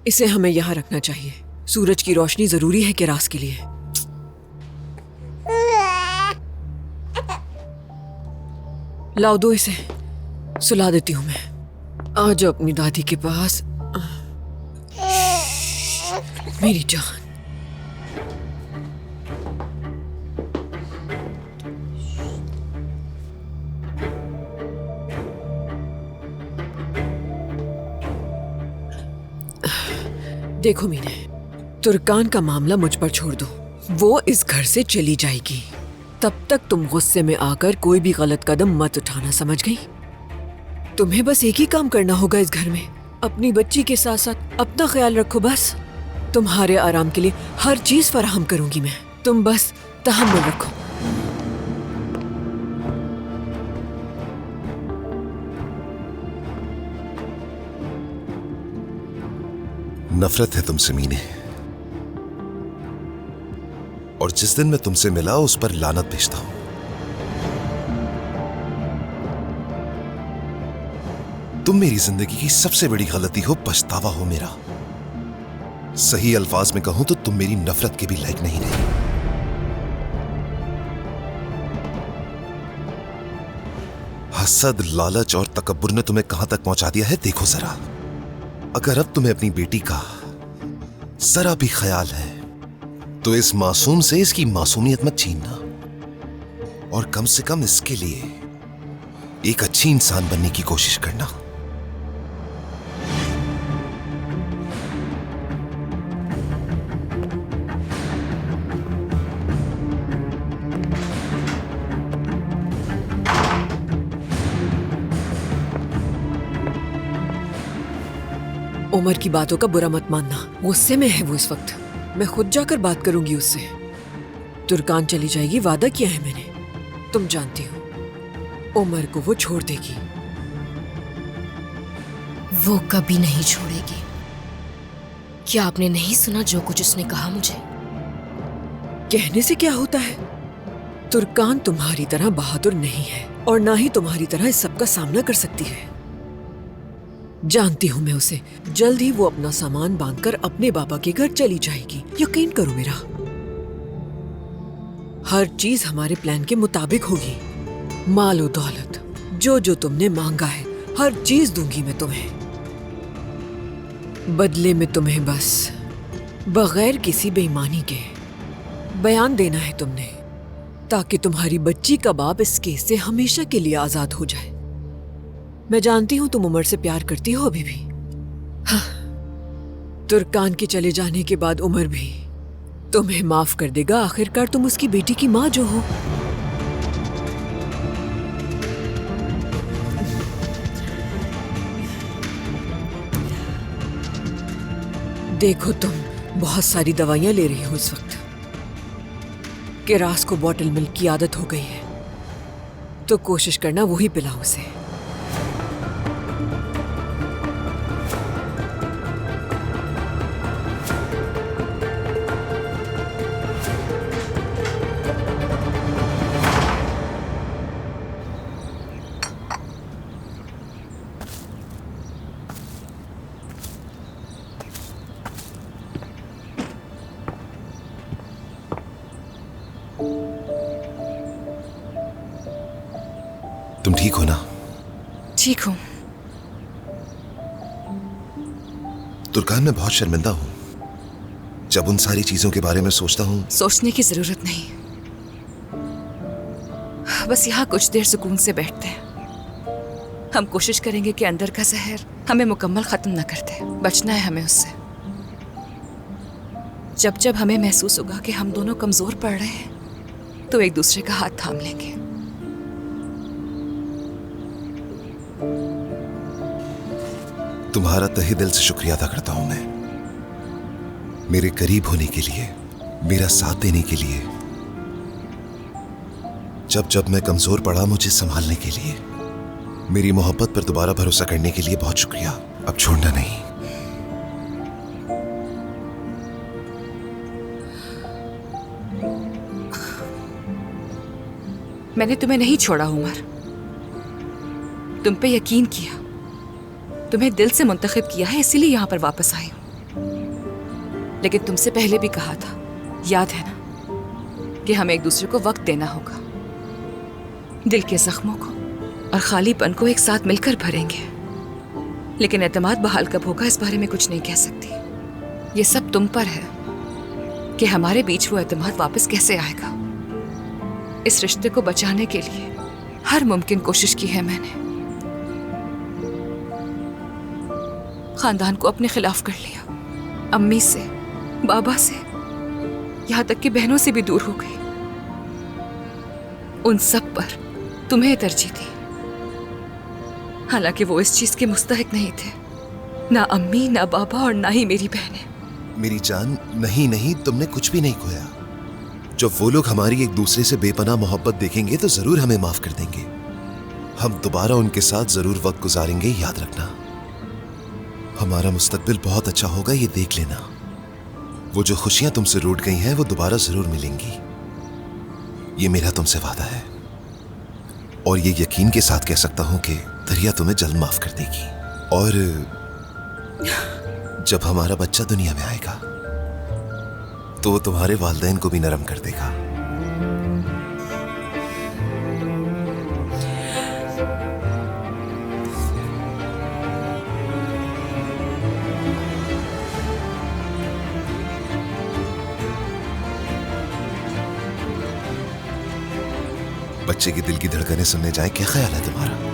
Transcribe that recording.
इसे हमें यहाँ रखना चाहिए। सूरज की रोशनी जरूरी है केरास के लिए। लाओ दो इसे, सुला देती हूँ मैं। आज अपनी दादी के पास। मेरी जान। देखो मीने, तुर्कान का मामला मुझ पर छोड़ दो। वो इस घर से चली जाएगी। तब तक तुम गुस्से में आकर कोई भी गलत कदम मत उठाना, समझ गई? तुम्हें बस एक ही काम करना होगा इस घर में। अपनी बच्ची के साथ साथ अपना ख्याल रखो बस। तुम्हारे आराम के लिए हर चीज फराहम करूंगी मैं। तुम बस तहम्मुल रखो। नफरत है तुमसे मीने, और जिस दिन मैं तुमसे मिला उस पर लानत भेजता हूं। तुम मेरी जिंदगी की सबसे बड़ी गलती हो, पछतावा हो मेरा। सही अल्फाज में कहूं तो तुम मेरी नफरत के भी लायक नहीं रही। हसद, लालच और तकब्बुर ने तुम्हें कहां तक पहुंचा दिया है देखो जरा। अगर अब तुम्हें अपनी बेटी का जरा भी ख्याल है तो इस मासूम से इसकी मासूमियत मत छीनना, और कम से कम इसके लिए एक अच्छी इंसान बनने की कोशिश करना। उमर की बातों का बुरा मत मानना। गुस्से में है वो इस वक्त। मैं खुद जाकर बात करूंगी उससे। तुर्कान चली जाएगी, वादा किया है मैंने। तुम जानती हो उमर को वो छोड़ देगी। वो कभी नहीं छोड़ेगी। क्या आपने नहीं सुना जो कुछ उसने कहा मुझे? कहने से क्या होता है? तुर्कान तुम्हारी तरह बहादुर नहीं है और ना ही तुम्हारी तरह इस सब का सामना कर सकती है। जानती हूं मैं उसे। जल्द ही वो अपना सामान बांधकर अपने बाबा के घर चली जाएगी। यकीन करो मेरा, हर चीज हमारे प्लान के मुताबिक होगी। माल और दौलत, जो जो तुमने मांगा है, हर चीज दूंगी मैं तुम्हें। बदले में तुम्हें बस बगैर किसी बेईमानी के बयान देना है तुमने, ताकि तुम्हारी बच्ची का बाप इस केस से हमेशा के लिए आजाद हो जाए। मैं जानती हूं तुम उमर से प्यार करती हो अभी भी। हाँ, तुर्कान के चले जाने के बाद उमर भी तुम्हें माफ कर देगा। आखिरकार तुम उसकी बेटी की माँ जो हो। देखो, तुम बहुत सारी दवाइयां ले रही हो इस वक्त। केरास को बॉटल मिल्क की आदत हो गई है, तो कोशिश करना वही पिलाओ उसे। तुम ठीक हो ना? ठीक हूं। तुर्कान, मैं बहुत शर्मिंदा हूं जब उन सारी चीजों के बारे में सोचता हूं। सोचने की जरूरत नहीं, बस यहाँ कुछ देर सुकून से बैठते हैं। हम कोशिश करेंगे कि अंदर का जहर हमें मुकम्मल खत्म न कर दे। बचना है हमें उससे। जब जब हमें महसूस होगा कि हम दोनों कमजोर पड़ रहे हैं, तो एक दूसरे का हाथ थाम लेंगे। तुम्हारा तहे दिल से शुक्रिया अदा करता हूं मैं, मेरे करीब होने के लिए, मेरा साथ देने के लिए। जब जब मैं कमजोर पड़ा, मुझे संभालने के लिए, मेरी मोहब्बत पर दोबारा भरोसा करने के लिए बहुत शुक्रिया। अब छोड़ना नहीं। मैंने तुम्हें नहीं छोड़ा उमर, तुम पे यकीन किया। तुम्हें दिल से मुंतखब किया है, इसीलिए यहाँ पर वापस आई हूँ। लेकिन तुमसे पहले भी कहा था, याद है ना, कि हमें एक दूसरे को वक्त देना होगा। दिल के जख्मों को और खालीपन को एक साथ मिलकर भरेंगे। लेकिन एतमाद बहाल कब होगा इस बारे में कुछ नहीं कह सकती। ये सब तुम पर है कि हमारे बीच वो एतमाद वापस कैसे आएगा। इस रिश्ते को बचाने के लिए हर मुमकिन कोशिश की है मैंने। खानदान को अपने खिलाफ कर लिया, अम्मी से, बाबा से, यहां तक कि बहनों से भी दूर हो गई। उन सब पर तुम्हें तरजीह दी, हालांकि वो इस चीज के मुस्तहिक नहीं थे। ना अम्मी, ना बाबा और ना ही मेरी बहनें। मेरी जान, नहीं नहीं, तुमने कुछ भी नहीं खोया। जब वो लोग हमारी एक दूसरे से बेपनाह मोहब्बत देखेंगे तो जरूर हमें माफ कर देंगे। हम दोबारा उनके साथ जरूर वक्त गुजारेंगे, याद रखना। हमारा मुस्तकबिल बहुत अच्छा होगा, ये देख लेना। वो जो खुशियां तुमसे रूठ गई हैं वो दोबारा जरूर मिलेंगी, ये मेरा तुमसे वादा है। और ये यकीन के साथ कह सकता हूं कि दरिया तुम्हें जल्द माफ कर देगी। और जब हमारा बच्चा दुनिया में आएगा तो वो तुम्हारे वालिदैन को भी नरम कर देगा। बच्चे के दिल की धड़कनें सुनने जाए, क्या ख्याल है तुम्हारा?